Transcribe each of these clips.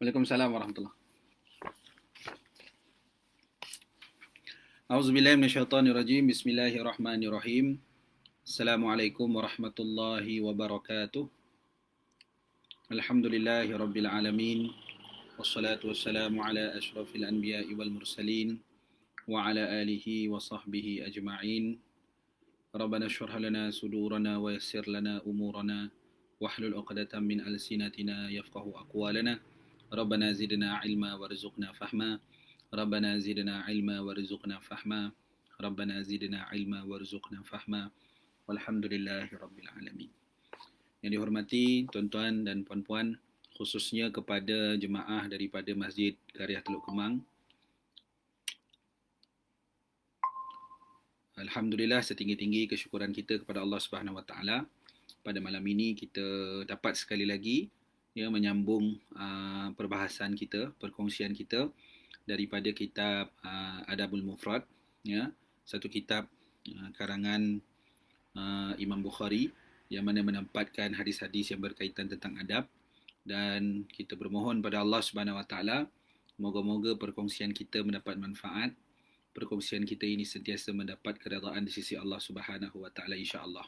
Waalaikumsalam warahmatullahi. A'udzubillahi minasyaitonirrajim. Bismillahirrahmanirrahim. Assalamualaikum warahmatullahi wabarakatuh. Alhamdulillahi rabbil alamin. Wassalatu wassalamu ala asyrafil anbiya'i wal mursalin wa ala alihi wa sahbihi ajma'in. Rabbana shrah lana sudurana wa yassir lana umurana wahlul 'uqdatam min alsinatina yafqahu aqwalana. Rabbana zidna ilma warzuqna fahma. Rabbana zidna ilma warzuqna fahma. Rabbana zidna ilma warzuqna fahma. Walhamdulillahi rabbil alamin. Yang dihormati tuan-tuan dan puan-puan, khususnya kepada jemaah daripada Masjid Qaryah Teluk Kemang. Alhamdulillah, setinggi-tinggi kesyukuran kita kepada Allah Subhanahu Wa Taala. Pada malam ini kita dapat sekali lagi menyambung perbahasan kita, perkongsian kita daripada kitab Adabul Mufrad, satu kitab karangan Imam Bukhari yang mana menempatkan hadis-hadis yang berkaitan tentang adab, dan kita bermohon pada Allah Subhanahu Wa Taala moga-moga perkongsian kita mendapat manfaat, perkongsian kita ini sentiasa mendapat keredaan di sisi Allah Subhanahu Wa Taala, insya-Allah.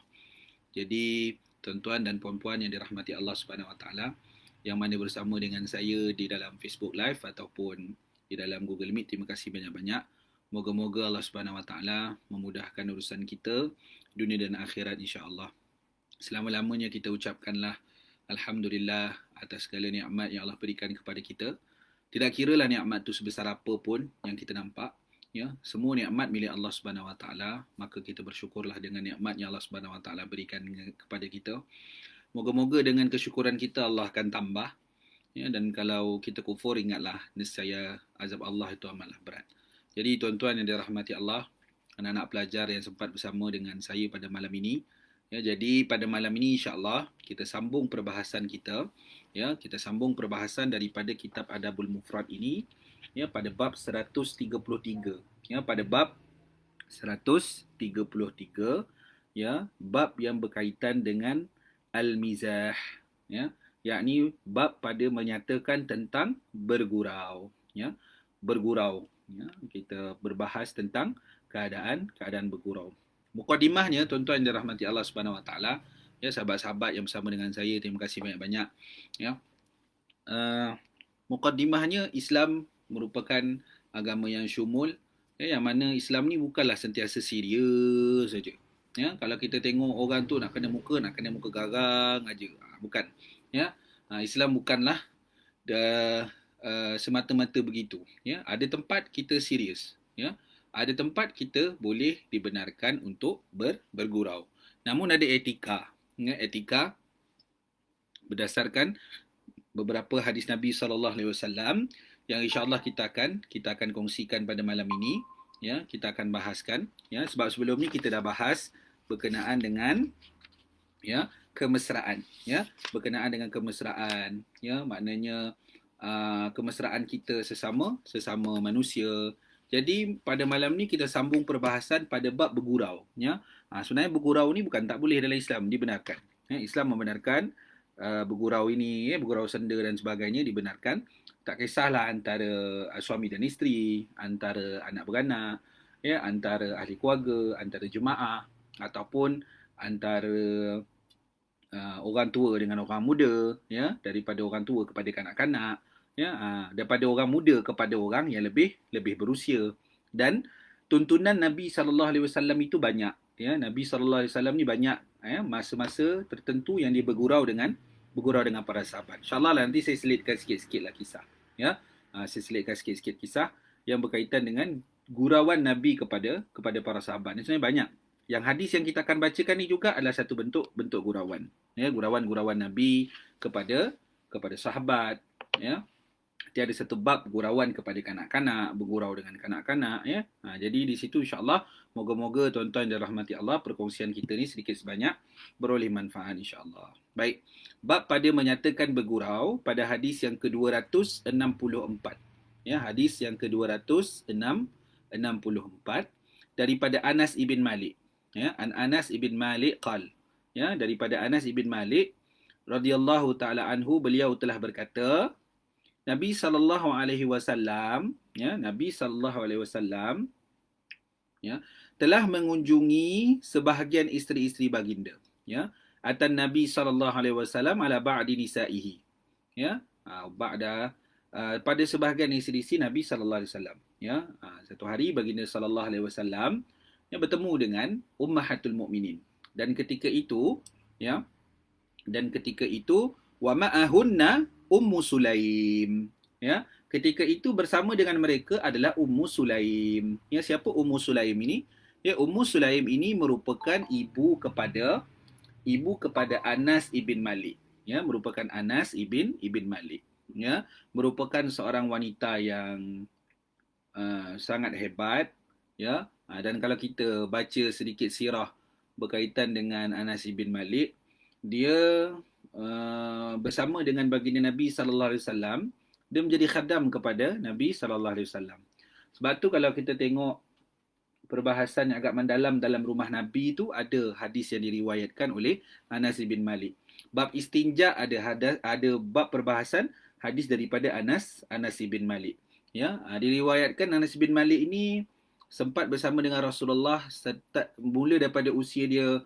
Jadi tuan-tuan dan puan-puan yang dirahmati Allah Subhanahu Wa Taala, yang mana bersama dengan saya di dalam Facebook Live ataupun di dalam Google Meet, terima kasih banyak-banyak. Moga-moga Allah Subhanahu Wa Taala memudahkan urusan kita dunia dan akhirat, insya-Allah. Selama-lamanya kita ucapkanlah alhamdulillah atas segala nikmat yang Allah berikan kepada kita. Tidak kiralah nikmat itu sebesar apa pun yang kita nampak, semua nikmat milik Allah Subhanahu Wa Taala, maka kita bersyukurlah dengan nikmat yang Allah Subhanahu Wa Taala berikan kepada kita. Moga-moga dengan kesyukuran kita Allah akan tambah, dan kalau kita kufur, ingatlah nescaya azab Allah itu amatlah berat. Jadi tuan-tuan yang dirahmati Allah, anak-anak pelajar yang sempat bersama dengan saya pada malam ini, jadi pada malam ini insya-Allah kita sambung perbahasan kita, kita sambung perbahasan daripada kitab Adabul Mufrad ini, pada bab 133, pada bab 133, bab yang berkaitan dengan al-mizah, yakni bab pada menyatakan tentang bergurau, bergurau, kita berbahas tentang keadaan bergurau. Mukadimahnya, tuan-tuan yang dirahmati Allah Subhanahu Wa Taala, sahabat-sahabat yang bersama dengan saya, terima kasih banyak-banyak. Mukadimahnya, Islam merupakan agama yang syumul, yang mana Islam ni bukanlah sentiasa serius saja. Kalau kita tengok orang tu nak kena muka garang aja, bukan. Islam bukanlah semata-mata begitu. Ada tempat kita serius, ada tempat kita boleh dibenarkan untuk bergurau. Namun ada etika. Etika berdasarkan beberapa hadis Nabi SAW yang insya-Allah kita akan kongsikan pada malam ini. Kita akan bahaskan. Sebab sebelum ni kita dah bahas berkenaan dengan kemesraan. Berkenaan dengan kemesraan. Maknanya kemesraan kita sesama manusia. Jadi pada malam ni kita sambung perbahasan pada bab bergurau. Sebenarnya bergurau ni bukan tak boleh dalam Islam, dibenarkan. Islam membenarkan bergurau ini, bergurau senda dan sebagainya dibenarkan. Tak kisahlah antara suami dan isteri, antara anak beranak, antara ahli keluarga, antara jemaah, ataupun antara orang tua dengan orang muda, daripada orang tua kepada kanak-kanak, daripada orang muda kepada orang yang lebih berusia. Dan tuntunan Nabi SAW itu banyak. Nabi SAW ni banyak masa-masa tertentu yang dia bergurau dengan para sahabat. InsyaAllah nanti saya selitkan sikit-sikit lah kisah. Saya selitkan sikit-sikit kisah yang berkaitan dengan gurauan Nabi kepada para sahabat. Sebenarnya banyak. Yang hadis yang kita akan bacakan ni juga adalah satu bentuk gurauan. Gurauan Nabi kepada sahabat. Nanti ada satu bab gurauan kepada kanak-kanak, bergurau dengan kanak-kanak. Jadi di situ insya-Allah, moga-moga tuan-tuan dan rahmati Allah, perkongsian kita ni sedikit sebanyak beroleh manfaat insya-Allah. Baik, bab pada menyatakan bergurau pada hadis yang ke-264. Hadis yang ke-264 daripada Anas ibn Malik. Anas ibn Malik qal. Daripada Anas ibn Malik radhiyallahu taala anhu, beliau telah berkata, Nabi sallallahu alaihi wasallam, ya, Nabi sallallahu alaihi wasallam, ya, telah mengunjungi sebahagian isteri-isteri baginda, ya. Atan Nabi sallallahu alaihi wasallam ala ba'di nisaihi, ya. Ba'da pada sebahagian isteri-isteri Nabi sallallahu alaihi wasallam, ya. Satu hari baginda sallallahu alaihi wasallam, ya, bertemu dengan ummahatul mukminin, dan ketika itu, ya, wa ma'ahunna Ummu Sulaim, ya. Ketika itu bersama dengan mereka adalah Ummu Sulaim. Ya, siapa Ummu Sulaim ini? Ya, Ummu Sulaim ini merupakan ibu kepada Anas ibn Malik. Ya, merupakan Anas ibn Malik. Ya, merupakan seorang wanita yang sangat hebat. Ya, dan kalau kita baca sedikit sirah berkaitan dengan Anas ibn Malik, dia bersama dengan baginda Nabi sallallahu alaihi wasallam, dia menjadi khadam kepada Nabi sallallahu alaihi wasallam. Sebab tu kalau kita tengok perbahasan yang agak mendalam dalam rumah Nabi tu, ada hadis yang diriwayatkan oleh Anas bin Malik. Bab istinja ada bab perbahasan hadis daripada Anas bin Malik. Ya, diriwayatkan Anas bin Malik ini sempat bersama dengan Rasulullah mula daripada usia dia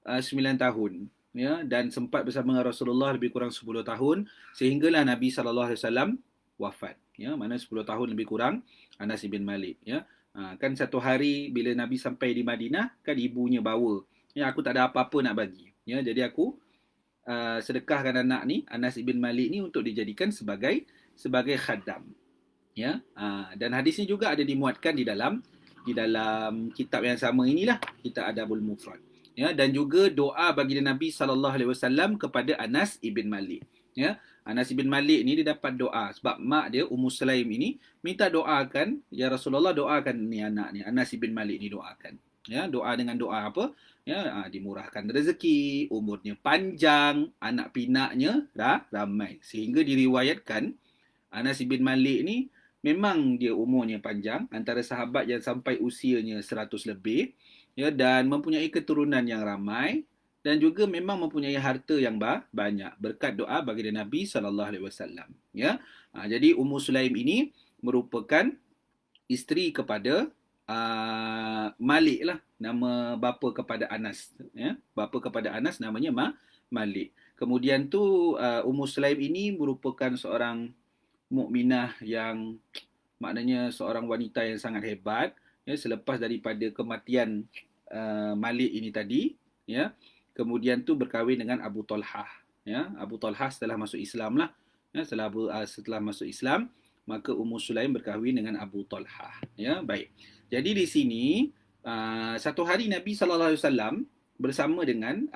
9 tahun, ya, dan sempat bersama dengan Rasulullah lebih kurang 10 tahun sehinggalah Nabi sallallahu alaihi wasallam wafat, ya. Mana 10 tahun lebih kurang Anas bin Malik, ya. Kan satu hari bila Nabi sampai di Madinah, kan ibunya bawa, ya, aku tak ada apa-apa nak bagi, ya, jadi aku sedekahkan anak ni, Anas bin Malik ni, untuk dijadikan sebagai khaddam, ya. Dan hadis ni juga ada dimuatkan di dalam kitab yang sama inilah, kitab Adabul Mufrad, ya, dan juga doa baginda Nabi sallallahu alaihi wasallam kepada Anas ibn Malik, ya. Anas ibn Malik ni dia dapat doa sebab mak dia Ummu Sulaim ini minta doakan, ya Rasulullah, doakan ni anak ni, Anas ibn Malik ni, doakan, ya. Doa dengan doa apa? Ya, dimurahkan rezeki, umurnya panjang, anak pinaknya ramai, sehingga diriwayatkan Anas ibn Malik ni memang dia umurnya panjang, antara sahabat yang sampai usianya 100 lebih, ya, dan mempunyai keturunan yang ramai, dan juga memang mempunyai harta yang banyak berkat doa baginda Nabi sallallahu alaihi wasallam, ya. Jadi Ummu Sulaim ini merupakan isteri kepada Malik lah, nama bapa kepada Anas, ya. Bapa kepada Anas namanya Malik. Kemudian tu Ummu Sulaim ini merupakan seorang mukminah yang maknanya seorang wanita yang sangat hebat, ya, selepas daripada kematian Malik ini tadi, ya. Kemudian tu berkahwin dengan Abu Talhah, ya. Abu Talhah setelah masuk Islam lah, ya. Setelah masuk Islam, maka Ummu Sulaim berkahwin dengan Abu Talhah, ya. Baik. Jadi di sini satu hari Nabi sallallahu alaihi wasallam bersama dengan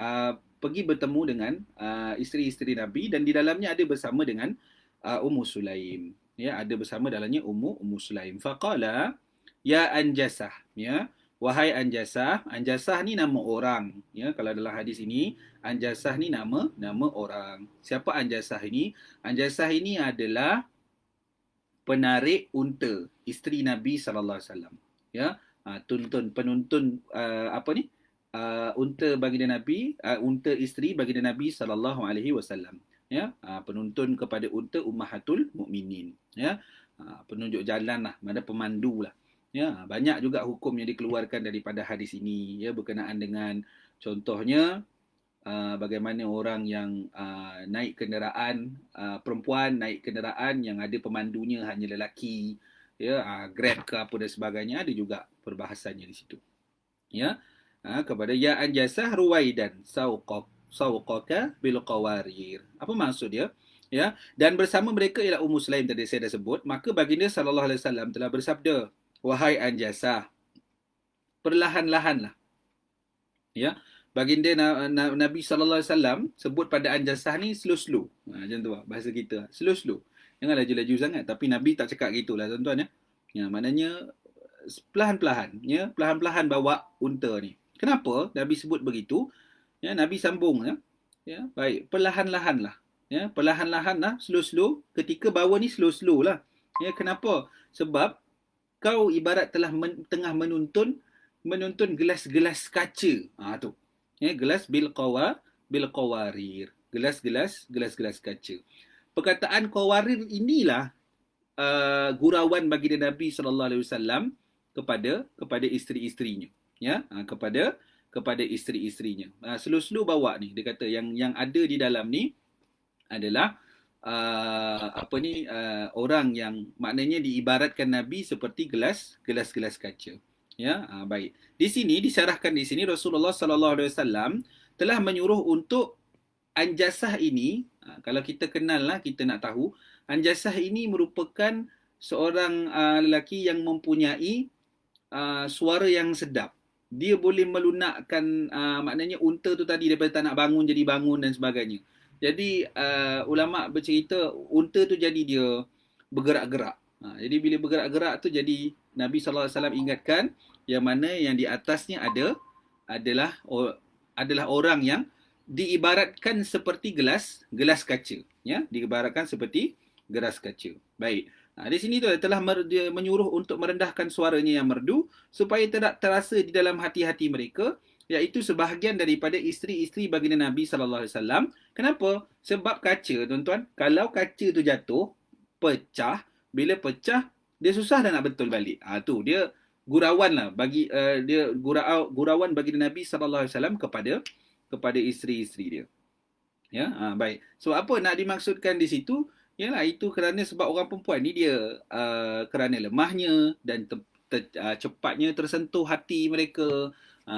pergi bertemu dengan isteri-isteri Nabi, dan di dalamnya ada bersama dengan Ummu Sulaim, ya, ada bersama dalamnya Ummu Sulaim. Faqala ya Anjasah, ya, wahai Anjasah. Anjasah ni nama orang, ya. Kalau dalam hadis ini Anjasah ni nama orang. Siapa Anjasah ini? Anjasah ini adalah penarik unta isteri Nabi sallallahu alaihi wasallam, ya. Penuntun unta baginda Nabi, unta isteri baginda Nabi sallallahu alaihi wasallam, ya. Penuntun kepada unta ummahatul mukminin, ya. Penunjuk jalan lah, mana pemandu lah, ya. Banyak juga hukum yang dikeluarkan daripada hadis ini, ya, berkenaan dengan contohnya bagaimana orang yang naik kenderaan, perempuan naik kenderaan yang ada pemandunya hanya lelaki, ya, Grab ke apa dan sebagainya, ada juga perbahasannya di situ, ya. Kepada ya Anjasah ruwaidan sauqaka bil qawarir. Apa maksud dia? Ya, dan bersama mereka ialah Ummu Sulaim tadi saya dah sebut. Maka baginda sallallahu alaihi wasallam telah bersabda, wahai Anjasah, perlahan-lahanlah, ya. Baginda Nabi sallallahu alaihi wasallam sebut pada Anjasah ni slow-slow. Macam tu bahasa kita, slow-slow. Jangan laju-laju sangat, tapi Nabi tak cakap gitulah tuan-tuan, ya. Ya, maknanya perlahan-lahan, ya, perlahan-lahan bawa unta ni. Kenapa Nabi sebut begitu? Ya, Nabi sambung, ya. Ya, baik, perlahan-lahan lah. Ya, perlahan-lahan lah, slow-slow. Ketika bawa ni slow-slow lah. Ya, kenapa? Sebab kau ibarat telah tengah menuntun gelas-gelas kaca. Tu. Ya, gelas bil qawarir. Gelas-gelas kaca. perkataan qawarir inilah gurauan baginda Nabi sallallahu alaihi wasallam kepada isteri-isterinya, ya, kepada isteri-isterinya. Slow-slow bawa ni, dia kata yang ada di dalam ni adalah orang yang maknanya diibaratkan Nabi seperti gelas kaca. Ya, baik. Di sini disyarahkan di sini Rasulullah sallallahu alaihi wasallam telah menyuruh untuk anjasah ini, kalau kita kenal lah, kita nak tahu, anjasah ini merupakan seorang lelaki yang mempunyai suara yang sedap. Dia boleh melunakkan maknanya unta tu tadi daripada tak nak bangun jadi bangun dan sebagainya. Jadi ulama bercerita unta tu jadi dia bergerak-gerak. Jadi bila bergerak-gerak tu jadi Nabi sallallahu alaihi wasallam ingatkan yang mana yang di atasnya adalah orang yang diibaratkan seperti gelas kaca, ya, diibaratkan seperti gelas kaca. Baik. Di sini tu telah dia menyuruh untuk merendahkan suaranya yang merdu supaya tidak terasa di dalam hati-hati mereka, iaitu sebahagian daripada isteri-isteri baginda Nabi sallallahu alaihi wasallam. Kenapa? Sebab kaca, tuan-tuan, kalau kaca tu jatuh, pecah, bila pecah dia susah dah nak betul balik. Tu dia gurauan lah bagi dia gurauan baginda Nabi sallallahu alaihi wasallam kepada isteri-isteri dia. Ya, baik. So apa nak dimaksudkan di situ? Yalah, itu kerana sebab orang perempuan ni dia kerana lemahnya dan cepatnya tersentuh hati mereka.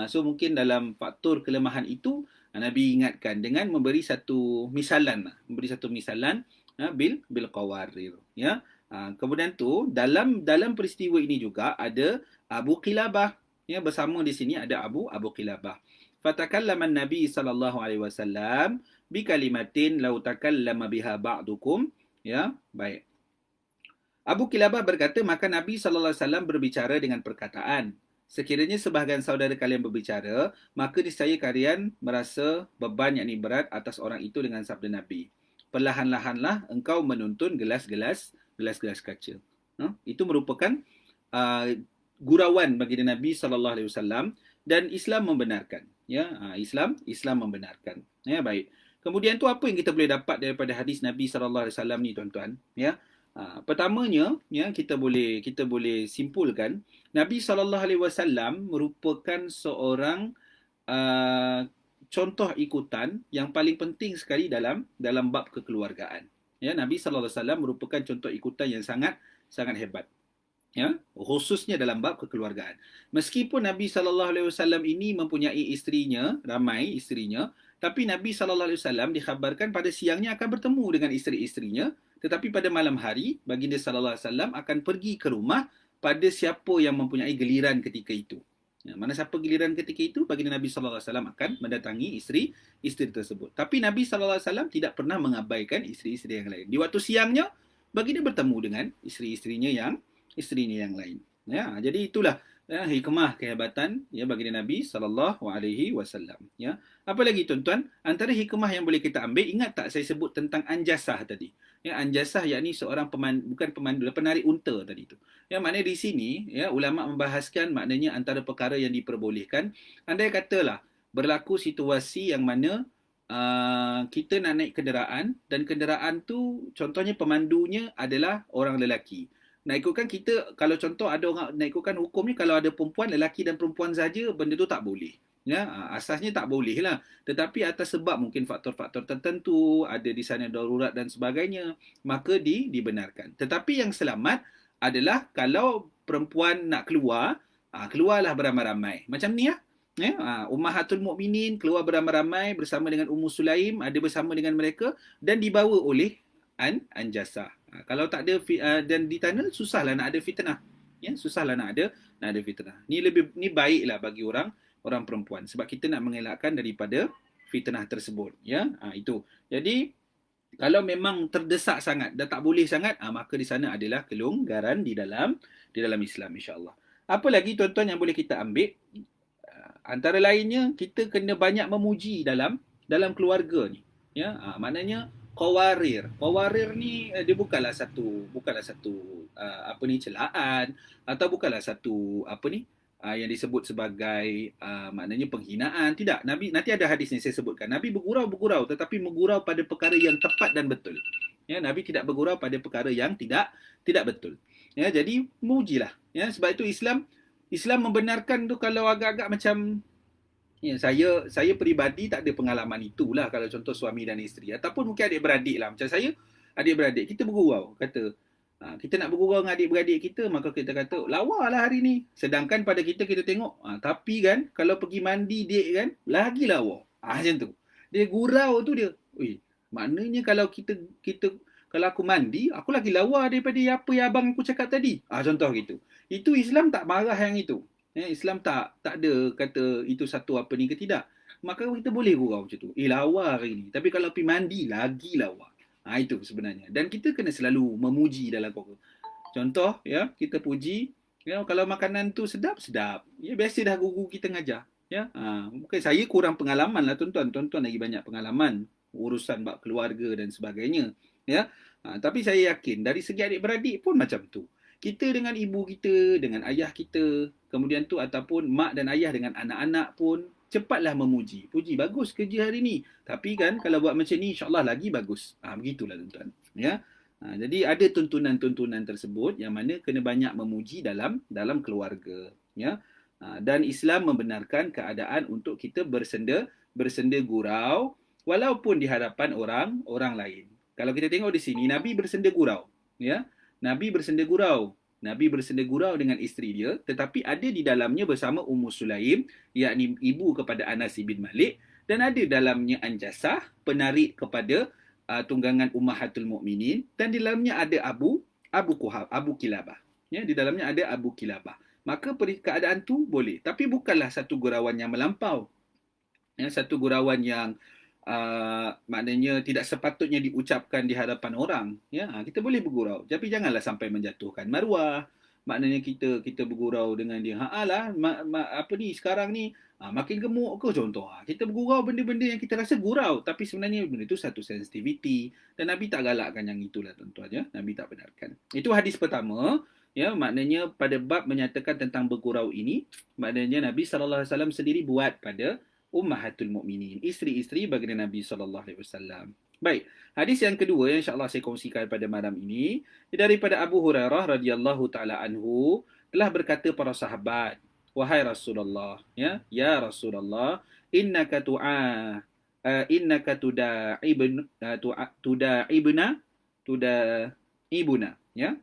So mungkin dalam faktor kelemahan itu Nabi ingatkan dengan memberi satu misalan bil qawarir, ya. Kemudian tu dalam peristiwa ini juga ada Abu Qilabah, ya, bersama di sini ada Abu Qilabah. Fatakallama Nabi sallallahu alaihi wasallam bi kalimatin law takallama biha ba'dukum, ya, baik. Abu Qilabah berkata, maka Nabi sallallahu alaihi wasallam berbicara dengan perkataan, sekiranya sebahagian saudara kalian berbicara, maka niscaya kalian merasa beban yakni berat atas orang itu dengan sabda Nabi. Perlahan-lahanlah engkau menuntun gelas-gelas kaca. Itu merupakan gurauan bagi Nabi sallallahu alaihi wasallam dan Islam membenarkan. Ya, Islam membenarkan. Ya, baik. Kemudian tu apa yang kita boleh dapat daripada hadis Nabi sallallahu alaihi wasallam ni, tuan-tuan? Ya. Pertamanya, ya, kita boleh simpulkan Nabi sallallahu alaihi wasallam merupakan seorang contoh ikutan yang paling penting sekali dalam bab kekeluargaan. Ya, Nabi sallallahu alaihi wasallam merupakan contoh ikutan yang sangat hebat. Ya, khususnya dalam bab kekeluargaan. Meskipun Nabi sallallahu alaihi wasallam ini mempunyai ramai isterinya, tapi Nabi sallallahu alaihi wasallam dikhabarkan pada siangnya akan bertemu dengan isteri-isterinya, tetapi pada malam hari baginda sallallahu alaihi wasallam akan pergi ke rumah pada siapa yang mempunyai giliran ketika itu. Ya, mana siapa giliran ketika itu, baginda Nabi sallallahu alaihi wasallam akan mendatangi isteri tersebut. Tapi Nabi sallallahu alaihi wasallam tidak pernah mengabaikan isteri-isteri yang lain. Di waktu siangnya baginda bertemu dengan isteri-isterinya yang lain. Ya, jadi itulah hikmah kehebatan ya baginda Nabi sallallahu alaihi wasallam. Ya. Apa lagi, tuan-tuan? Antara hikmah yang boleh kita ambil, ingat tak saya sebut tentang anjasah tadi? Ya, anjasah yakni seorang penarik unta tadi tu. Ya, maknanya di sini ya ulama membahaskan maknanya antara perkara yang diperbolehkan. Andai katalah berlaku situasi yang mana kita nak naik kenderaan dan kenderaan tu contohnya pemandunya adalah orang lelaki. Nak ikutkan kita, kalau contoh ada orang nak ikutkan hukumnya, kalau ada perempuan, lelaki dan perempuan saja, benda tu tak boleh. Ya, asasnya tak boleh lah. Tetapi atas sebab mungkin faktor-faktor tertentu, ada di sana darurat dan sebagainya, maka dibenarkan. Tetapi yang selamat adalah kalau perempuan nak keluar, keluarlah beramai-ramai. Macam ni ya. Ummahatul Mukminin keluar beramai-ramai bersama dengan Ummu Sulaim, ada bersama dengan mereka dan dibawa oleh anjasah. Kalau tak ada dan di tanah susahlah nak ada fitnah. Ya, susahlah nak ada fitnah. Ni baiklah bagi orang perempuan sebab kita nak mengelakkan daripada fitnah tersebut, ya. Itu. Jadi kalau memang terdesak sangat dan tak boleh sangat, maka di sana adalah kelonggaran di dalam Islam, insya-Allah. Apa lagi, tuan-tuan, yang boleh kita ambil? Antara lainnya kita kena banyak memuji dalam keluarga ni. Ya, maknanya qawarir ni dia bukanlah satu celaan atau bukanlah satu yang disebut sebagai maknanya penghinaan. Tidak, Nabi nanti ada hadis ni saya sebutkan. Nabi bergurau tetapi menggurau pada perkara yang tepat dan betul. Ya, Nabi tidak bergurau pada perkara yang tidak betul. Ya, jadi mujilah. Ya, sebab itu Islam membenarkan tu kalau agak-agak macam ya, saya peribadi tak ada pengalaman itulah kalau contoh suami dan isteri ataupun mungkin adik-beradik lah macam saya adik-beradik kita bergurau kata kita nak bergurau dengan adik-beradik kita maka kita kata lawa lah hari ni sedangkan pada kita tengok tapi kan kalau pergi mandi dek kan lagi lawa macam tu dia gurau tu dia maknanya kalau kita kalau aku mandi aku lagi lawa daripada apa yang abang aku cakap tadi contoh gitu itu Islam tak marah yang itu. Islam tak ada kata itu satu apa ni ke tidak. Maka kita boleh gurau macam tu. Lawa hari ni. Tapi kalau pergi mandi, lagi lawa. Itu sebenarnya. Dan kita kena selalu memuji dalam perkara. Contoh, ya, kita puji. Ya, kalau makanan tu sedap, sedap. Ya, biasa dah guru kita ngajar. Ya, mungkin saya kurang pengalaman lah tuan-tuan. Tuan-tuan lagi banyak pengalaman. Urusan bab keluarga dan sebagainya. Ya, tapi saya yakin dari segi adik-beradik pun macam tu. Kita dengan ibu kita, dengan ayah kita, kemudian tu ataupun mak dan ayah dengan anak-anak pun cepatlah memuji. Puji, bagus kerja hari ni. Tapi kan kalau buat macam ni insya-Allah lagi bagus. Begitulah tuan-tuan. Ya. Jadi ada tuntunan-tuntunan tersebut yang mana kena banyak memuji dalam keluarga. Ya. Dan Islam membenarkan keadaan untuk kita bersenda gurau walaupun di hadapan orang lain. Kalau kita tengok di sini Nabi bersenda gurau. Ya. Nabi bersenda gurau. Nabi bersenda gurau dengan isteri dia, tetapi ada di dalamnya bersama Ummu Sulaim, yakni ibu kepada Anas bin Malik, dan ada dalamnya Anjasah, penarik kepada tunggangan Ummahatul Mukminin, dan di dalamnya ada Abu Kilabah. Ya, di dalamnya ada Abu Kilabah. Maka keadaan tu boleh, tapi bukanlah satu gurauan yang melampau. Ya, satu gurauan yang maknanya tidak sepatutnya diucapkan di hadapan orang. Ya, kita boleh bergurau, tapi janganlah sampai menjatuhkan maruah. Maknanya kita bergurau dengan dia. Apa ni sekarang ni makin gemuk ke contoh. Kita bergurau benda-benda yang kita rasa gurau, tapi sebenarnya benda itu satu sensitivity dan Nabi tak galakkan yang itulah tuan-tuan ya. Nabi tak benarkan. Itu hadis pertama. Ya, maknanya pada bab menyatakan tentang bergurau ini, maknanya Nabi sallallahu alaihi wasallam sendiri buat pada Ummahatul Mukminin, isteri-isteri baginda Nabi sallallahu alaihi wasallam. Baik, hadis yang kedua yang insya-Allah saya kongsikan pada malam ini daripada Abu Hurairah radhiyallahu taala anhu telah berkata para sahabat, wahai Rasulullah, ya Rasulullah, innaka tudaibuna, ya.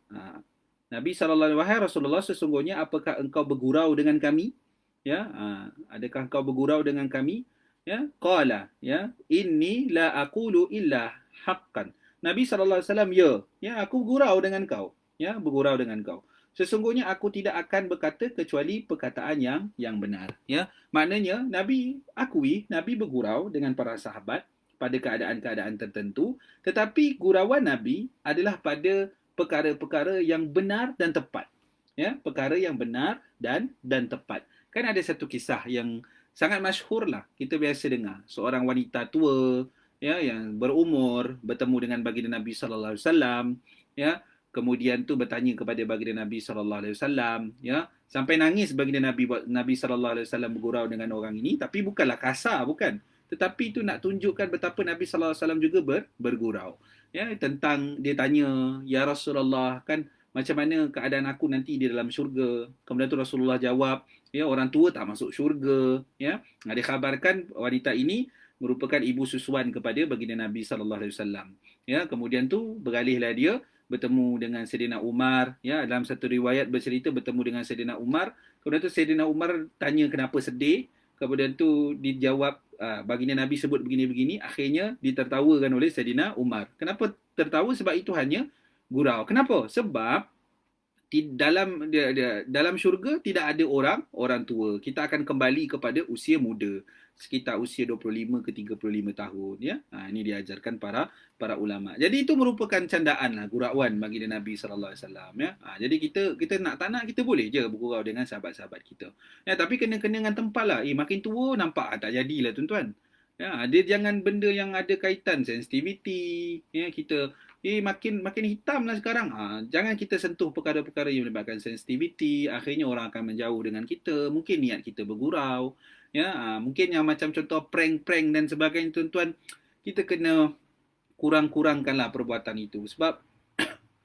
Nabi sallallahu alaihi wahai Rasulullah, sesungguhnya apakah engkau bergurau dengan kami? Ya, adakah kau bergurau dengan kami? Ya, qala, ya, inni la aqulu illa haqqan. Nabi sallallahu alaihi wasallam, ya, aku bergurau dengan kau. Ya, bergurau dengan kau. Sesungguhnya aku tidak akan berkata kecuali perkataan yang benar. Ya, maknanya Nabi bergurau dengan para sahabat pada keadaan-keadaan tertentu, tetapi gurauan Nabi adalah pada perkara-perkara yang benar dan tepat. Ya, perkara yang benar dan tepat. Kan ada satu kisah yang sangat masyhur lah. Kita biasa dengar. Seorang wanita tua ya, yang berumur bertemu dengan baginda Nabi sallallahu alaihi wasallam, ya. Kemudian tu bertanya kepada baginda Nabi sallallahu alaihi wasallam, ya. Sampai nangis baginda Nabi sallallahu alaihi wasallam bergurau dengan orang ini, tapi bukanlah kasar, bukan. Tetapi itu nak tunjukkan betapa Nabi sallallahu alaihi wasallam juga bergurau. Ya, tentang dia tanya, ya Rasulullah, kan macam mana keadaan aku nanti di dalam syurga. Kemudian tu Rasulullah jawab, ya, orang tua tak masuk syurga. Ya, dikhabarkan wanita ini merupakan ibu susuan kepada baginda Nabi sallallahu alaihi wasallam. Ya, kemudian tu beralihlah dia bertemu dengan Sayyidina Umar. Ya, dalam satu riwayat bercerita bertemu dengan Sayyidina Umar. Kemudian tu Sayyidina Umar tanya kenapa sedih. Kemudian tu dijawab, baginda Nabi sebut begini-begini. Akhirnya ditertawakan oleh Sayyidina Umar. Kenapa tertawa? Sebab itu hanya gurau. Kenapa? Sebab di dalam syurga tidak ada orang tua. Kita akan kembali kepada usia muda, sekitar usia 25 ke 35 tahun, ya. Ini diajarkan para ulama. Jadi itu merupakan candaan lah gurauan bagi Nabi sallallahu alaihi wasallam, ya. Jadi kita nak tak nak kita boleh je bergurau dengan sahabat-sahabat kita. Ya, tapi kena dengan tempat lah. Makin tua nampak tak jadilah tuan-tuan. Ya, dia jangan benda yang ada kaitan sensitivity, ya, kita makin hitam lah sekarang. Jangan kita sentuh perkara-perkara yang melibatkan sensitivity. Akhirnya orang akan menjauh dengan kita. Mungkin niat kita bergurau. Ya, mungkin yang macam contoh prank-prank dan sebagainya tuan-tuan. Kita kena kurang-kurangkanlah perbuatan itu. Sebab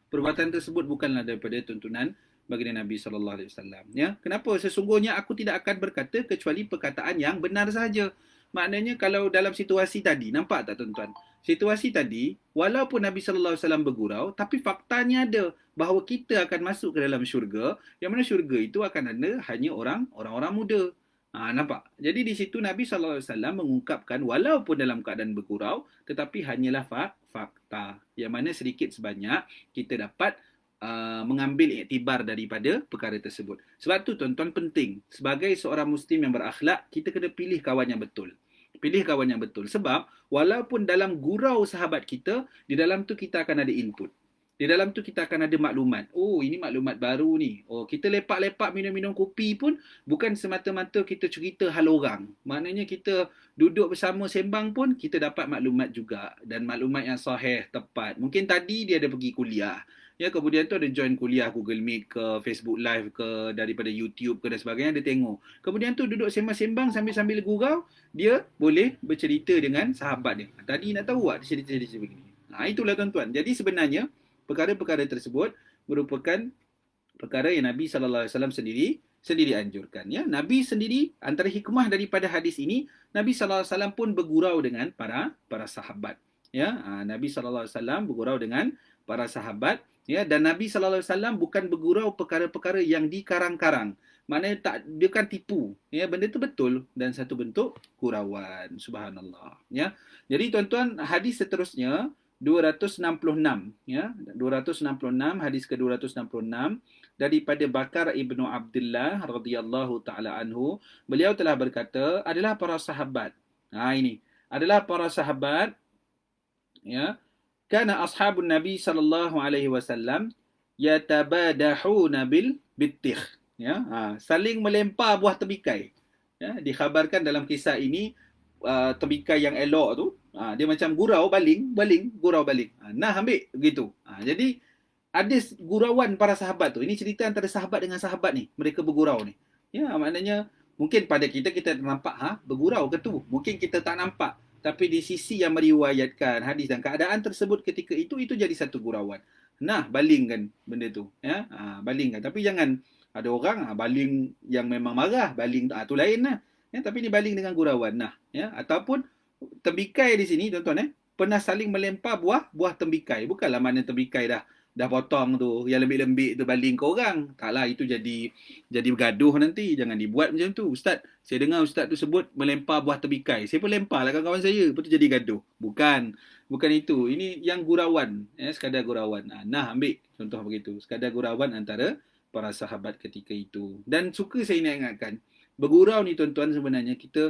perbuatan tersebut bukanlah daripada tuntunan baginda Nabi sallallahu alaihi wasallam, ya. Kenapa? Sesungguhnya aku tidak akan berkata kecuali perkataan yang benar saja. Maknanya kalau dalam situasi tadi, nampak tak tuan-tuan? Situasi tadi, walaupun Nabi sallallahu alaihi wasallam bergurau, tapi faktanya ada bahawa kita akan masuk ke dalam syurga, yang mana syurga itu akan ada hanya orang-orang muda. Nampak? Jadi di situ Nabi sallallahu alaihi wasallam mengungkapkan walaupun dalam keadaan bergurau, tetapi hanyalah fakta. Yang mana sedikit sebanyak kita dapat mengambil iktibar daripada perkara tersebut. Sebab tu tuan-tuan penting, sebagai seorang Muslim yang berakhlak, kita kena pilih kawan yang betul. Pilih kawan yang betul. Sebab walaupun dalam gurau sahabat kita, di dalam tu kita akan ada input. Di dalam tu kita akan ada maklumat. Oh, ini maklumat baru ni. Oh, kita lepak-lepak minum-minum kopi pun bukan semata-mata kita cerita hal orang. Maknanya kita duduk bersama sembang pun kita dapat maklumat juga. Dan maklumat yang sahih, tepat. Mungkin tadi dia ada pergi kuliah. Ya, kemudian tu ada join kuliah Google Meet ke, Facebook Live ke, daripada YouTube ke dan sebagainya, dia tengok. Kemudian tu duduk sembang-sembang sambil-sambil gurau, dia boleh bercerita dengan sahabat dia. Tadi nak tahu tak dia cerita-cerita begini. Itulah tuan-tuan. Jadi sebenarnya perkara-perkara tersebut merupakan perkara yang Nabi sallallahu alaihi wasallam sendiri anjurkan, ya. Nabi sendiri, antara hikmah daripada hadis ini, Nabi sallallahu alaihi wasallam pun bergurau dengan para sahabat, ya. Nabi sallallahu alaihi wasallam bergurau dengan para sahabat, ya, dan Nabi sallallahu alaihi wasallam bukan bergurau perkara-perkara yang dikarang-karang. Maknanya dia kan tipu, ya. Benda itu betul dan satu bentuk gurauan. Subhanallah, ya. Jadi tuan-tuan, hadis seterusnya 266, ya, 266, hadis ke 266 daripada Bakar ibnu Abdullah radhiyallahu taala anhu, beliau telah berkata, adalah para sahabat. Ini adalah para sahabat, ya. Kana ashabun Nabi sallallahu alaihi wasallam yatabadahuna bil bitikh, ya. Saling melempar buah tebikai. Ya, dikhabarkan dalam kisah ini tebikai yang elok tu, dia macam gurau baling, gurau baling. Nah, ambil begitu. Jadi ada gurauan para sahabat tu. Ini cerita antara sahabat dengan sahabat ni. Mereka bergurau ni. Ya, maknanya mungkin pada kita nampak bergurau ke tu. Mungkin kita tak nampak. Tapi di sisi yang meriwayatkan hadis dan keadaan tersebut ketika itu jadi satu gurauan. Nah, balingkan benda tu, ya. Balingkan. Tapi jangan ada orang baling yang memang marah, baling tu lain lah. Ya, tapi ni baling dengan gurauan. Nah, ya, ataupun tembikai di sini tuan-tuan, pernah saling melempar buah tembikai. Bukanlah mana tembikai dah potong tu, yang lembik-lembik tu baling ke orang. Taklah, itu jadi bergaduh nanti. Jangan dibuat macam tu. Ustaz, saya dengar ustaz tu sebut melempar buah tembikai. Saya pun lemparlah kawan-kawan saya. Lepas tu jadi gaduh. Bukan itu. Ini yang gurauan, ya, sekadar gurauan. Nah, ambil contoh begitu. Sekadar gurauan antara para sahabat ketika itu. Dan suka saya nak ingatkan, bergurau ni tuan-tuan, sebenarnya kita,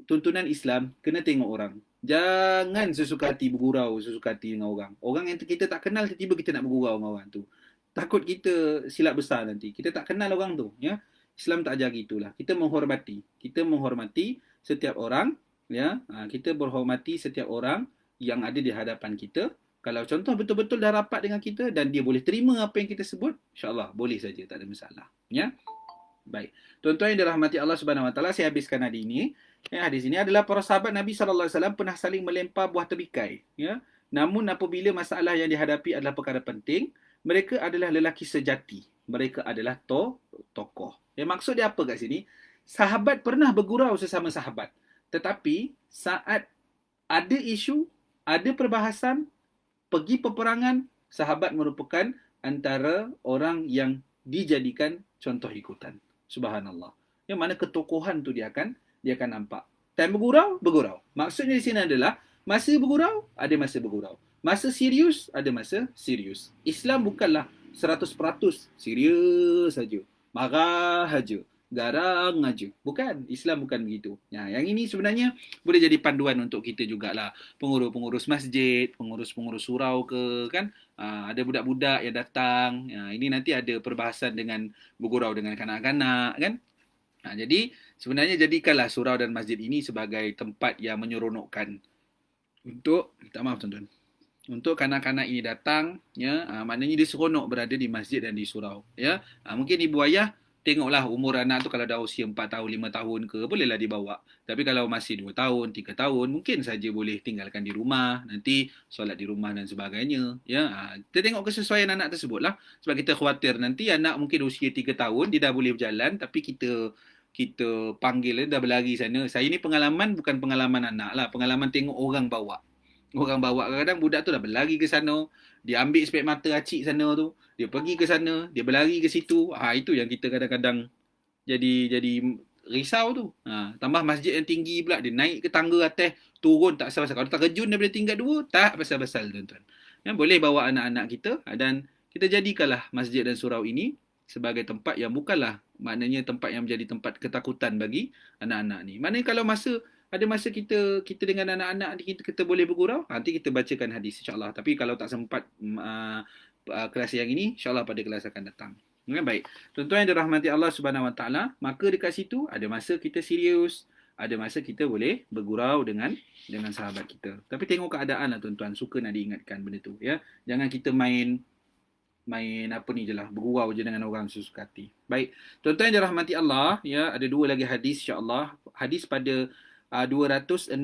tuntunan Islam, kena tengok orang. Jangan sesuka hati bergurau, sesuka hati dengan orang. Orang yang kita tak kenal, tiba-tiba kita nak bergurau dengan orang tu. Takut kita silap besar nanti. Kita tak kenal orang tu, ya. Islam tak ajar gitulah. Kita menghormati setiap orang, ya. Kita berhormati setiap orang yang ada di hadapan kita. Kalau contoh betul-betul dah rapat dengan kita dan dia boleh terima apa yang kita sebut, insya-Allah boleh saja, tak ada masalah, ya. Baik. Tuan-tuan yang dirahmati Allah Subhanahu Wa Taala, saya habiskan hadis ini. Ya, hadis ini adalah para sahabat Nabi sallallahu alaihi wasallam pernah saling melempar buah tebikai, ya. Namun apabila masalah yang dihadapi adalah perkara penting, mereka adalah lelaki sejati. Mereka adalah tokoh. Maksud dia apa kat sini? Sahabat pernah bergurau sesama sahabat. Tetapi saat ada isu, ada perbahasan, pergi peperangan, sahabat merupakan antara orang yang dijadikan contoh ikutan. Subhanallah. Yang mana ketokohan tu dia akan nampak. Time bergurau. Maksudnya di sini adalah masa bergurau, ada masa bergurau. Masa serius, ada masa serius. Islam bukanlah 100% serius saja. Marah saja. Garang aja. Bukan. Islam bukan begitu. Yang ini sebenarnya boleh jadi panduan untuk kita jugalah. Pengurus-pengurus masjid, pengurus-pengurus surau ke, kan. Ada budak-budak yang datang. Ini nanti ada perbahasan dengan bergurau dengan kanak-kanak, kan. Jadi sebenarnya jadikanlah surau dan masjid ini sebagai tempat yang menyeronokkan untuk, minta maaf tuan-tuan, untuk kanak-kanak ini datang, ya. Maknanya dia seronok berada di masjid dan di surau, ya. Mungkin ibu ayah tengoklah umur anak tu, kalau dah usia 4 tahun, 5 tahun ke, bolehlah dibawa. Tapi kalau masih 2 tahun, 3 tahun, mungkin saja boleh tinggalkan di rumah, nanti solat di rumah dan sebagainya. Ya, kita tengok kesesuaian anak tersebut lah. Sebab kita khawatir nanti anak mungkin usia 3 tahun, dia dah boleh berjalan, tapi kita panggil dia dah berlari sana. Saya ni pengalaman bukan pengalaman anak lah, pengalaman tengok orang bawa. Orang bawa, kadang-kadang budak tu dah berlari ke sana, dia ambil spek mata acik sana tu, dia pergi ke sana, dia berlari ke situ. Itu yang kita kadang-kadang jadi risau tu. Tambah masjid yang tinggi pula, dia naik ke tangga atas, turun tak pasal-pasal. Kalau terkejun daripada tingkat 2, tak pasal-pasal tuan-tuan. Boleh bawa anak-anak kita, dan kita jadikanlah masjid dan surau ini sebagai tempat yang bukanlah maknanya tempat yang menjadi tempat ketakutan bagi anak-anak ni. Maknanya kalau ada masa kita dengan anak-anak ni kita boleh bergurau, nanti kita bacakan hadis insya-Allah. Tapi kalau tak sempat kelas yang ini, insya-Allah pada kelas akan datang. Baik. Tuan-tuan yang dirahmati Allah Subhanahu Wa Taala, maka dekat situ ada masa kita serius, ada masa kita boleh bergurau dengan sahabat kita. Tapi tengok keadaan lah tuan-tuan, suka nak diingatkan benda tu ya. Jangan kita main apa ni je lah, bergurau je dengan orang sesuka hati. Baik, tuan-tuan yang dirahmati Allah, ya, ada 2 lagi hadis insya-Allah. Hadis pada 267.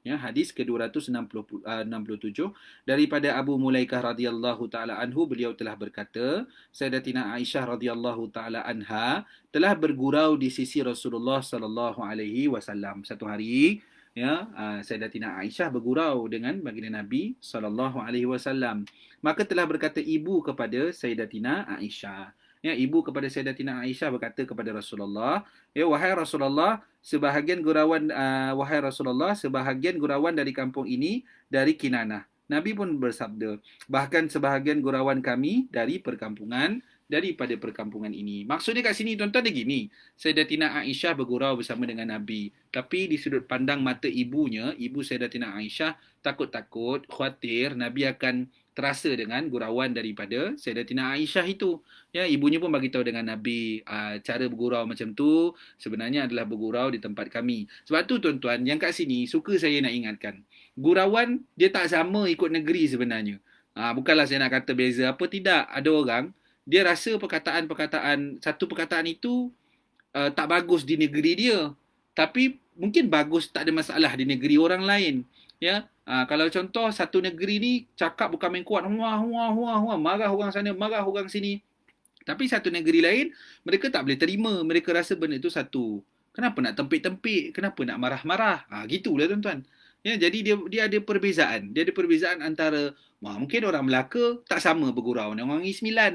Ya, hadis ke-267 daripada Abu Mulaikah radhiyallahu taala anhu, beliau telah berkata, Sayyidatina Aisyah radhiyallahu taala anha telah bergurau di sisi Rasulullah sallallahu alaihi wasallam. Satu hari, ya, Sayyidatina Aisyah bergurau dengan baginda Nabi sallallahu alaihi wasallam. Maka telah berkata ibu kepada Sayyidatina Aisyah. Ya, ibu kepada Sayyidatina Aisyah berkata kepada Rasulullah, ya, wahai Rasulullah, sebahagian gurauan dari kampung ini dari Kinanah. Nabi pun bersabda, bahkan sebahagian gurauan kami daripada perkampungan ini. Maksudnya kat sini tuan-tuan dia gini, Sayyidatina Aisyah bergurau bersama dengan Nabi. Tapi di sudut pandang mata ibunya, ibu Sayyidatina Aisyah takut-takut, khawatir Nabi akan terasa dengan gurauan daripada Sayyidatina Aisyah itu. Ya, ibunya pun bagi tahu dengan Nabi, cara bergurau macam tu sebenarnya adalah bergurau di tempat kami. Sebab tu tuan-tuan, yang kat sini suka saya nak ingatkan, gurauan dia tak sama ikut negeri sebenarnya. Bukanlah saya nak kata beza apa, tidak. Ada orang dia rasa satu perkataan itu tak bagus di negeri dia, tapi mungkin bagus, tak ada masalah di negeri orang lain. Ya, kalau contoh satu negeri ni cakap bukan main kuat, marah orang sana, marah orang sini. Tapi satu negeri lain mereka tak boleh terima, mereka rasa benda itu satu. Kenapa nak tempik-tempik? Kenapa nak marah-marah? Gitulah tuan-tuan. Ya, jadi dia ada perbezaan. Dia ada perbezaan antara mungkin orang Melaka tak sama bergurau dengan orang Negeri Sembilan.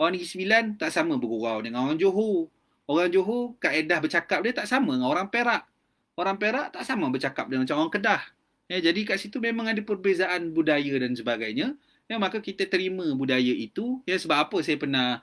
Orang Negeri Sembilan tak sama bergurau dengan orang Johor. Orang Johor kaedah bercakap dia tak sama dengan orang Perak. Orang Perak tak sama bercakap dengan macam orang Kedah. Ya, jadi kat situ memang ada perbezaan budaya dan sebagainya. Ya, maka kita terima budaya itu. Ya, sebab apa saya pernah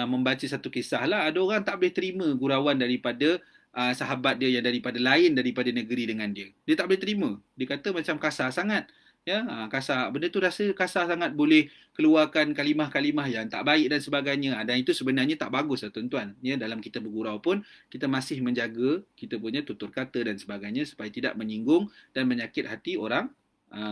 membaca satu kisah lah. Ada orang tak boleh terima gurauan daripada sahabat dia yang daripada negeri dengan dia. Dia tak boleh terima. Dia kata macam kasar sangat. Ya, kasar. Benda tu rasa kasar sangat, boleh keluarkan kalimah-kalimah yang tak baik dan sebagainya. Dan itu sebenarnya tak bagus lah tuan-tuan. Ya, dalam kita bergurau pun kita masih menjaga kita punya tutur kata dan sebagainya supaya tidak menyinggung dan menyakit hati orang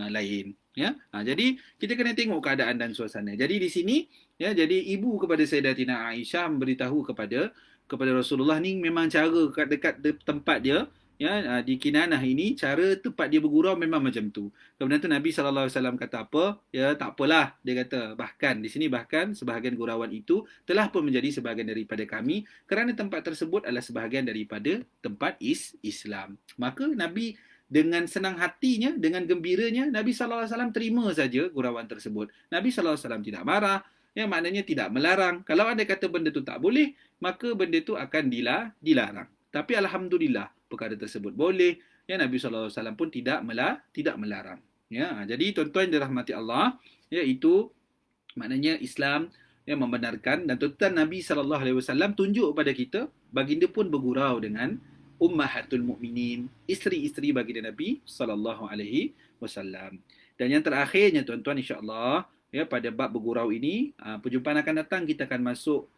lain. Ya, jadi kita kena tengok keadaan dan suasana. Jadi di sini, ya, jadi ibu kepada Sayyidatina Aisyah memberitahu kepada Rasulullah ni memang cara dekat tempat dia, ya, di Kinanah ini, cara tempat dia bergurau memang macam tu. Kemudian tu Nabi SAW kata apa? Ya, tak apalah, dia kata, bahkan di sini sebahagian gurauan itu telah pun menjadi sebahagian daripada kami, kerana tempat tersebut adalah sebahagian daripada tempat Islam. Maka Nabi dengan senang hatinya, dengan gembiranya, Nabi SAW terima saja gurauan tersebut. Nabi SAW tidak marah, ya, maknanya tidak melarang. Kalau anda kata benda tu tak boleh, maka benda tu akan dilarang. Tapi alhamdulillah perkara tersebut boleh. Ya, Nabi SAW pun tidak melarang. Ya, jadi tuan-tuan dirahmati Allah, ya, itu maknanya Islam yang membenarkan, dan tuan-tuan Nabi SAW tunjuk kepada kita, baginda pun bergurau dengan Ummahatul Mukminin, isteri-isteri baginda Nabi SAW. Dan yang terakhirnya tuan-tuan, insya-Allah, ya, pada bab bergurau ini, perjumpaan akan datang kita akan masuk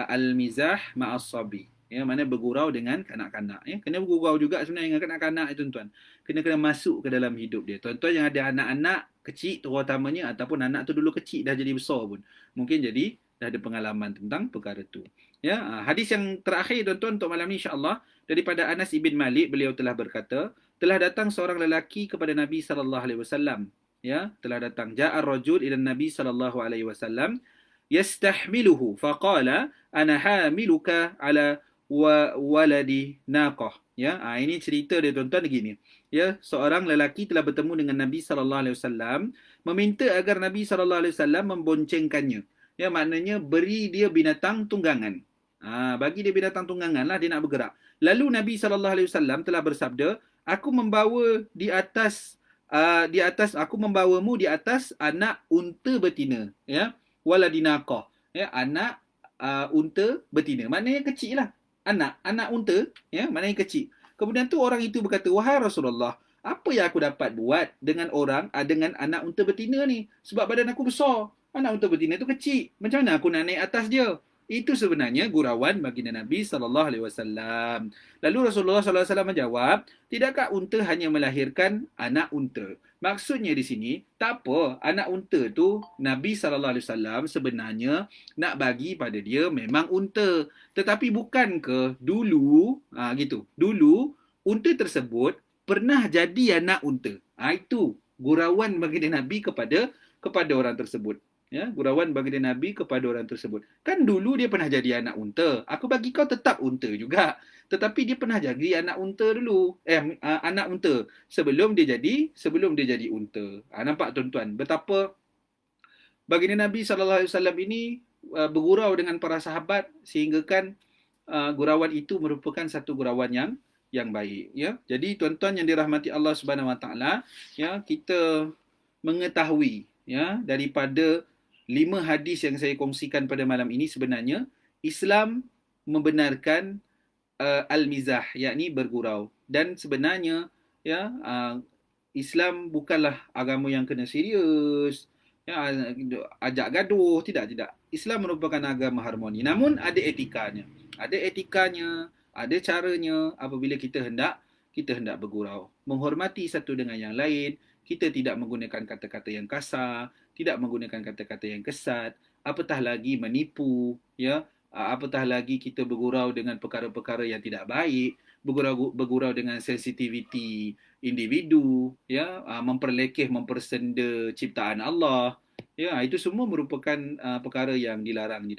al-mizah ma'as sabi. Ya, mana bergurau dengan kanak-kanak. Ya, kena bergurau juga sebenarnya dengan kanak-kanak, tuan-tuan. Kena masuk ke dalam hidup dia. Tuan-tuan yang ada anak-anak kecil terutamanya, ataupun anak tu dulu kecil dah jadi besar pun, mungkin jadi dah ada pengalaman tentang perkara tu. Ya, hadis yang terakhir tuan-tuan untuk malam ni insya-Allah daripada Anas ibn Malik, beliau telah berkata, telah datang seorang lelaki kepada Nabi sallallahu alaihi wasallam. Ya, telah datang ja'a ar-rajul ila Nabi sallallahu alaihi wasallam yastahmiluhu faqala ana hamiluka ala waladi naqah. Ya, ini cerita dia tuan-tuan begini. Ya, seorang lelaki telah bertemu dengan Nabi sallallahu alaihi wasallam meminta agar Nabi sallallahu alaihi wasallam memboncengkannya. Ya, maknanya beri dia binatang tunggangan. Bagi dia binatang tunggangan lah dia nak bergerak. Lalu Nabi sallallahu alaihi wasallam telah bersabda, aku membawa aku membawamu di atas anak unta betina, ya. Waladinaqah, ya, anak unta betina. Maknanya kecil lah. Anak unta, ya, maknanya kecil. Kemudian tu orang itu berkata, wahai Rasulullah, apa yang aku dapat buat dengan dengan anak unta betina ni? Sebab badan aku besar. Anak unta betina tu kecil. Macam mana aku nak naik atas dia? Itu sebenarnya gurauan baginda Nabi sallallahu alaihi wasallam. Lalu Rasulullah sallallahu alaihi wasallam menjawab, tidakkah unta hanya melahirkan anak unta? Maksudnya di sini, tak apa, anak unta tu Nabi sallallahu alaihi wasallam sebenarnya nak bagi pada dia memang unta. Tetapi bukankah dulu, dulu unta tersebut pernah jadi anak unta. Itu gurauan baginda Nabi kepada orang tersebut. Ya, gurauan baginda Nabi kepada orang tersebut. Kan dulu dia pernah jadi anak unta. Aku bagi kau tetap unta juga. Tetapi dia pernah jadi anak unta dulu. Anak unta sebelum dia jadi unta. Nampak tuan-tuan betapa baginda Nabi sallallahu alaihi wasallam ini bergurau dengan para sahabat sehingga kan gurauan itu merupakan satu gurauan yang baik, ya. Jadi tuan-tuan yang dirahmati Allah Subhanahu Wa Taala, ya, kita mengetahui, ya, daripada 5 hadis yang saya kongsikan pada malam ini, sebenarnya Islam membenarkan al-mizah, yakni bergurau. Dan sebenarnya, ya, Islam bukanlah agama yang kena serius, ya, ajak gaduh, tidak. Islam merupakan agama harmoni. Namun ada etikanya. Ada caranya apabila kita hendak bergurau. Menghormati satu dengan yang lain, kita tidak menggunakan kata-kata yang kasar, tidak menggunakan kata-kata yang kesat, apatah lagi menipu, ya, apatah lagi kita bergurau dengan perkara-perkara yang tidak baik, bergurau dengan sensitiviti individu, ya, mempersenda ciptaan Allah, ya, itu semua merupakan perkara yang dilarang di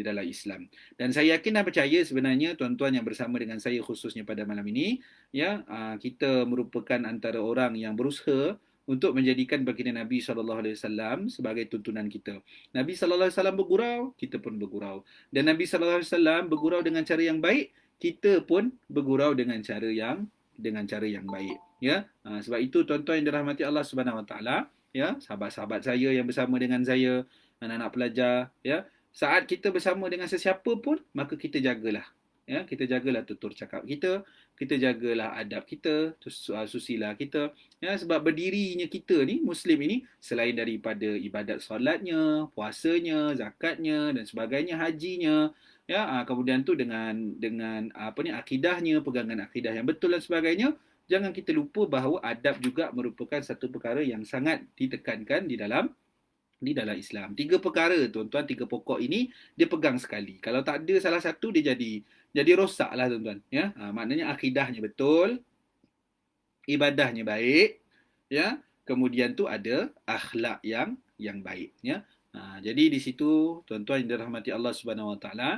dalam Islam. Dan saya yakin dan percaya sebenarnya tuan-tuan yang bersama dengan saya khususnya pada malam ini, ya, kita merupakan antara orang yang berusaha untuk menjadikan baginda Nabi SAW sebagai tuntunan kita. Nabi SAW bergurau, kita pun bergurau. Dan Nabi SAW bergurau dengan cara yang baik, kita pun bergurau dengan cara yang baik. Ya, sebab itu tuan-tuan yang dirahmati Allah Subhanahu Wa Taala, ya, sahabat-sahabat saya yang bersama dengan saya, anak-anak pelajar, ya, saat kita bersama dengan sesiapa pun, maka kita jagalah. Ya, kita jagalah tutur cakap kita jagalah adab kita, susila kita. Ya, sebab berdirinya kita ni, Muslim ini, selain daripada ibadat solatnya, puasanya, zakatnya dan sebagainya, hajinya, ya, kemudian tu dengan akidahnya, pegangan akidah yang betul dan sebagainya, jangan kita lupa bahawa adab juga merupakan satu perkara yang sangat ditekankan di dalam Islam. 3 perkara tuan-tuan, 3 pokok ini dia pegang sekali. Kalau tak ada salah satu, dia jadi rosak lah tuan-tuan. Ya, maknanya akidahnya betul, ibadahnya baik, ya, kemudian tu ada akhlak yang baik. Ya, jadi di situ tuan-tuan yang dirahmati Allah Subhanahu Wa Taala,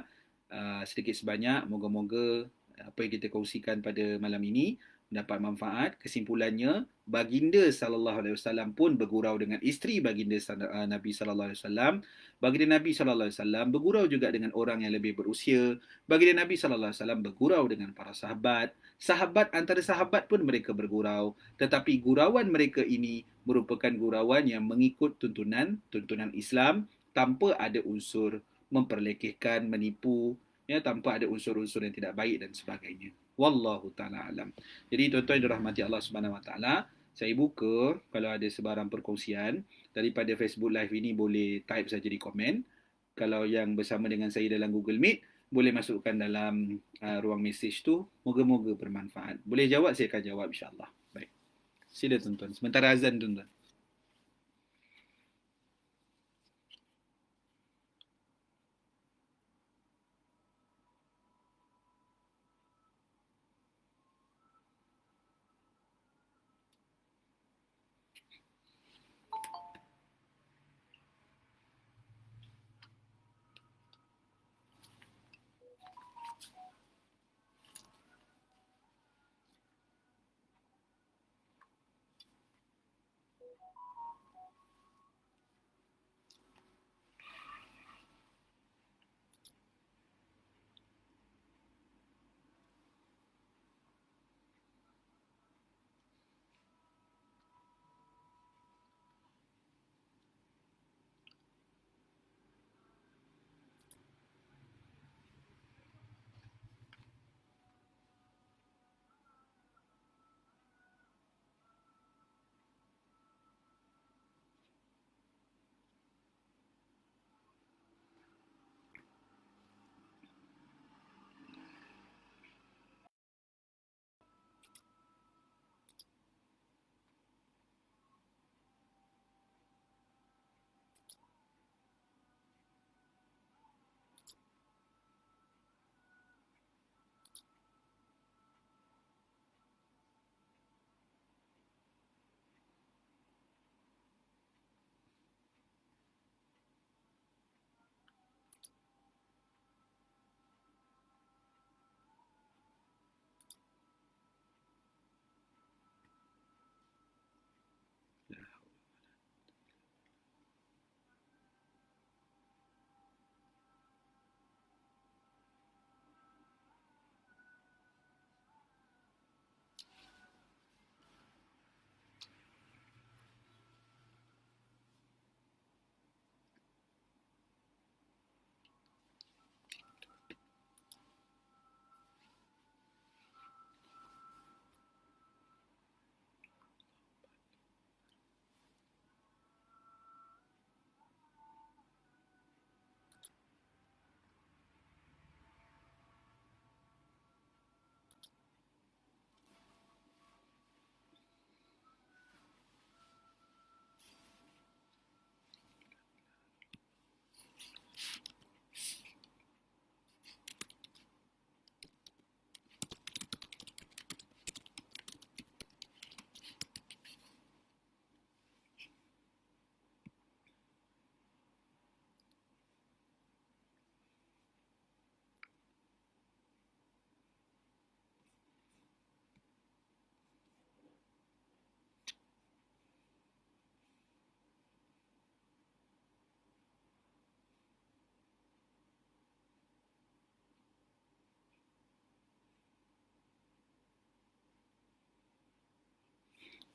sedikit sebanyak moga-moga apa yang kita kongsikan pada malam ini mendapat manfaat. Kesimpulannya, baginda sallallahu alaihi wasallam pun bergurau dengan isteri baginda Nabi sallallahu alaihi wasallam. Baginda Nabi sallallahu alaihi wasallam bergurau juga dengan orang yang lebih berusia. Baginda Nabi sallallahu alaihi wasallam bergurau dengan para sahabat. Sahabat antara sahabat pun mereka bergurau, tetapi gurauan mereka ini merupakan gurauan yang mengikut tuntunan Islam tanpa ada unsur memperlekehkan, menipu, ya, tanpa ada unsur-unsur yang tidak baik dan sebagainya. Wallahu ta'ala alam. Jadi tuan-tuan yang dirahmati Allah Subhanahu Wa Taala, saya buka kalau ada sebarang perkongsian daripada Facebook Live ini, boleh type saja di komen. Kalau yang bersama dengan saya dalam Google Meet, boleh masukkan dalam ruang mesej tu. Moga-moga bermanfaat. Boleh jawab, saya akan jawab insya-Allah. Baik. Sila tuan-tuan. Sementara azan tuan-tuan.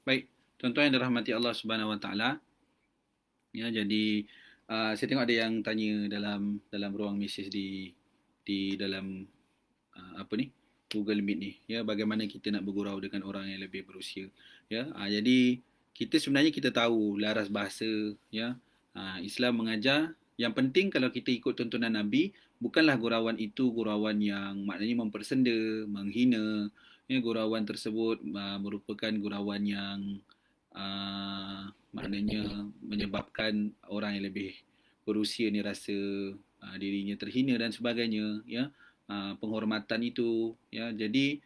Baik, tuan-tuan yang dirahmati Allah Subhanahu Wa Taala, ya jadi saya tengok ada yang tanya dalam ruang mesej di dalam apa ni Google Meet ni, ya bagaimana kita nak bergurau dengan orang yang lebih berusia, ya. Jadi kita sebenarnya kita tahu laras bahasa, ya. Islam mengajar yang penting kalau kita ikut tuntunan Nabi, bukanlah gurauan itu gurauan yang maknanya mempersenda, menghina, ya gurauan tersebut merupakan gurauan yang maknanya menyebabkan orang yang lebih berusia ni rasa dirinya terhina dan sebagainya, ya. Penghormatan itu, ya. Jadi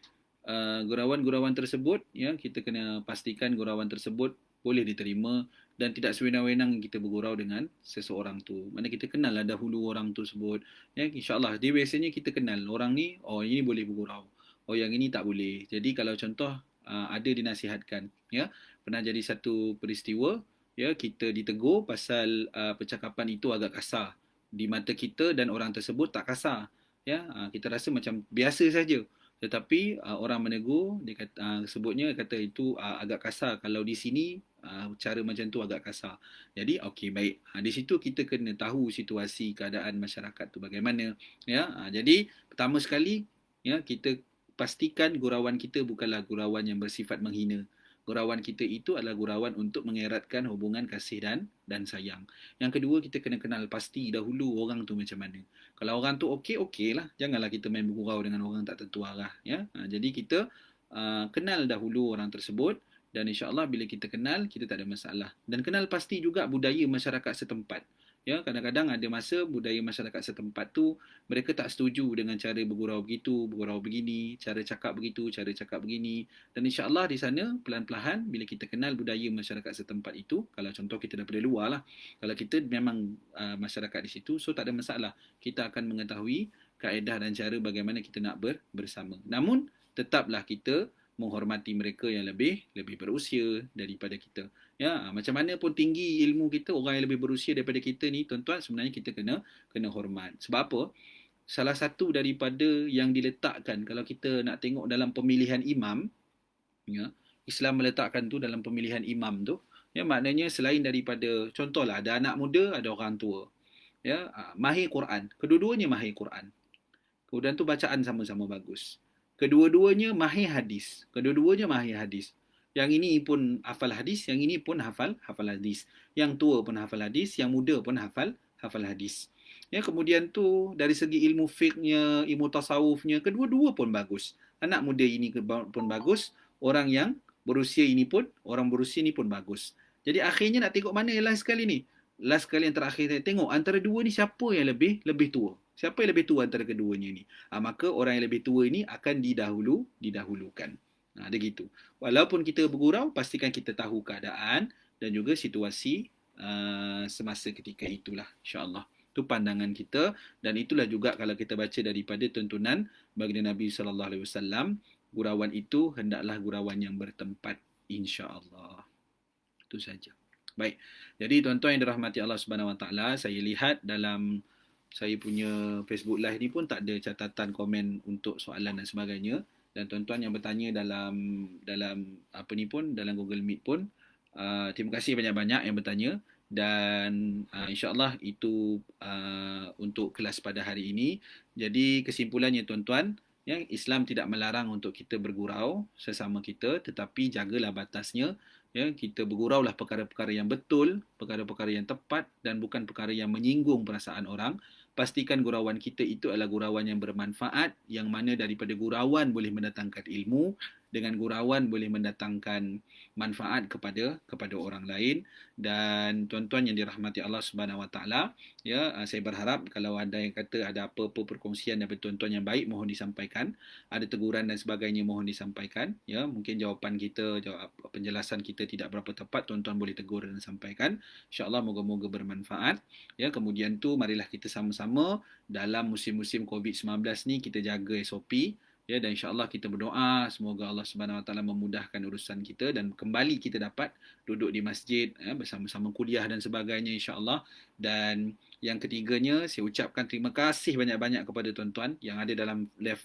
gurauan-gurauan tersebut, ya, kita kena pastikan gurauan tersebut boleh diterima dan tidak sewenang-wenang kita bergurau dengan seseorang tu. Mana kita kenal lah dahulu orang tu sebut, ya, insya-Allah dia biasanya kita kenal orang ni, oh ini boleh bergurau, oh yang ini tak boleh. Jadi kalau contoh ada dinasihatkan, ya, pernah jadi satu peristiwa, ya, kita ditegur pasal percakapan itu agak kasar di mata kita dan orang tersebut tak kasar, ya. Kita rasa macam biasa saja, tetapi orang menegur, dia kata, sebutnya kata itu agak kasar, kalau di sini cara macam tu agak kasar. Jadi okey, baik, di situ kita kena tahu situasi keadaan masyarakat tu bagaimana, ya. Jadi pertama sekali, ya, kita pastikan gurauan kita bukanlah gurauan yang bersifat menghina. Gurauan kita itu adalah gurauan untuk mengeratkan hubungan kasih dan sayang. Yang kedua, kita kena kenal pasti dahulu orang tu macam mana. Kalau orang tu okey, okey lah. Janganlah kita main bergurau dengan orang tak tentu arah, ya. Jadi kita kenal dahulu orang tersebut dan insya-Allah bila kita kenal, kita tak ada masalah. Dan kenal pasti juga budaya masyarakat setempat. Ya, kadang-kadang ada masa budaya masyarakat setempat tu mereka tak setuju dengan cara bergurau begitu, bergurau begini, cara cakap begitu, cara cakap begini. Dan insya-Allah di sana pelan-pelan bila kita kenal budaya masyarakat setempat itu, kalau contoh kita daripada luar lah, kalau kita memang masyarakat di situ, so tak ada masalah. Kita akan mengetahui kaedah dan cara bagaimana kita nak bersama. Namun tetaplah kita menghormati mereka yang lebih berusia daripada kita. Ya, macam mana pun tinggi ilmu kita, orang yang lebih berusia daripada kita ni, tuan-tuan, sebenarnya kita kena hormat. Sebab apa? Salah satu daripada yang diletakkan kalau kita nak tengok dalam pemilihan imam, ya, Islam meletakkan tu dalam pemilihan imam tu, ya, maknanya selain daripada, contohlah ada anak muda, ada orang tua, ya, mahir Quran, kedua-duanya mahir Quran, kemudian tu bacaan sama-sama bagus, kedua-duanya mahir hadis, kedua-duanya mahir hadis, yang ini pun hafal hadis, yang ini pun hafal hadis, yang tua pun hafal hadis, yang muda pun hafal hadis. Ya, kemudian tu dari segi ilmu fiqhnya, ilmu tasawufnya, kedua-dua pun bagus. Anak muda ini pun bagus, orang yang berusia ini pun, orang berusia ini pun bagus. Jadi akhirnya nak tengok mana yang last sekali ni? Last sekali yang terakhir saya tengok antara dua ni siapa yang lebih tua? Siapa yang lebih tua antara keduanya ni? Maka orang yang lebih tua ini akan didahulukan. Ada gitu. Walaupun kita bergurau, pastikan kita tahu keadaan dan juga situasi semasa ketika itulah, insya-Allah. Itu pandangan kita, dan itulah juga kalau kita baca daripada tuntunan baginda Nabi sallallahu alaihi wasallam, gurauan itu hendaklah gurauan yang bertempat, insya-Allah. Itu saja. Baik. Jadi tuan-tuan yang dirahmati Allah Subhanahu Wa Taala, saya lihat dalam saya punya Facebook Live ni pun tak ada catatan komen untuk soalan dan sebagainya, dan tuan-tuan yang bertanya dalam apa ni pun, dalam Google Meet pun, terima kasih banyak-banyak yang bertanya, dan insya-Allah itu untuk kelas pada hari ini. Jadi kesimpulannya tuan-tuan, ya, Islam tidak melarang untuk kita bergurau sesama kita, tetapi jagalah batasnya. Ya, kita berguraulah perkara-perkara yang betul, perkara-perkara yang tepat, dan bukan perkara yang menyinggung perasaan orang. Pastikan gurauan kita itu adalah gurauan yang bermanfaat, yang mana daripada gurauan boleh mendatangkan ilmu, dengan gurauan boleh mendatangkan manfaat kepada orang lain. Dan tuan-tuan yang dirahmati Allah Subhanahu Wa Taala, ya, saya berharap kalau ada yang kata ada apa-apa perkongsian daripada tuan-tuan yang baik, mohon disampaikan. Ada teguran dan sebagainya, mohon disampaikan. Ya, mungkin jawapan kita, penjelasan kita tidak berapa tepat, tuan-tuan boleh tegur dan sampaikan. InsyaAllah moga-moga bermanfaat. Ya, kemudian tu marilah kita sama-sama dalam musim-musim COVID-19 ni kita jaga SOP. Ya, dan insya-Allah kita berdoa semoga Allah Subhanahu Wa Taala memudahkan urusan kita dan kembali kita dapat duduk di masjid, ya, bersama-sama kuliah dan sebagainya, insya-Allah. Dan yang ketiganya, saya ucapkan terima kasih banyak-banyak kepada tuan-tuan yang ada dalam live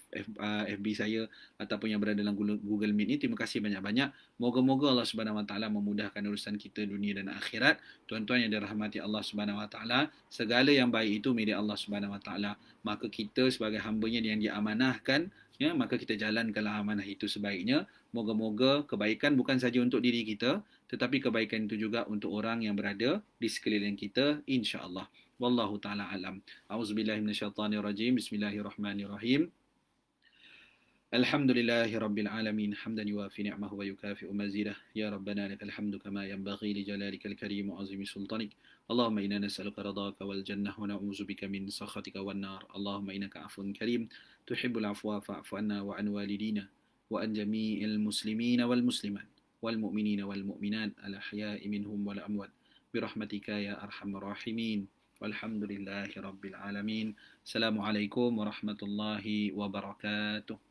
FB saya ataupun yang berada dalam Google Meet ni. Terima kasih banyak-banyak. Moga-moga Allah Subhanahu Wa Taala memudahkan urusan kita dunia dan akhirat. Tuan-tuan yang dirahmati Allah Subhanahu Wa Taala, segala yang baik itu milik Allah Subhanahu Wa Taala. Maka kita sebagai hamba-Nya yang diamanahkan, ya, maka kita jalankanlah amanah itu sebaiknya. Moga-moga kebaikan bukan saja untuk diri kita, tetapi kebaikan itu juga untuk orang yang berada di sekeliling kita, insya-Allah. Wallahu taala alam. Auzubillahi minasyaitonirrajim. Bismillahirrahmanirrahim. Alhamdulillahi rabbil alamin, hamdan yuwafi ni'amahu wa yukafi'u mazidah. Ya Rabbana lakal hamdu kama yanbaghi li jalalikal karim wa azimi sultanik. Allahumma inna nas'aluka ridhaka wal jannah wa na'udzu bika min sakhatika wan nar. Allahumma innaka 'afuwun karim tuhibbul 'afwa fa'fu 'anna wa 'an walidina wa an jami'il muslimina wal muslimat wal mu'minina wal mu'minat al ahya'i minhum wal amwat birahmatika ya arhamar rahimin. Walhamdulillahi rabbil alamin. Assalamualaikum warahmatullahi wabarakatuh.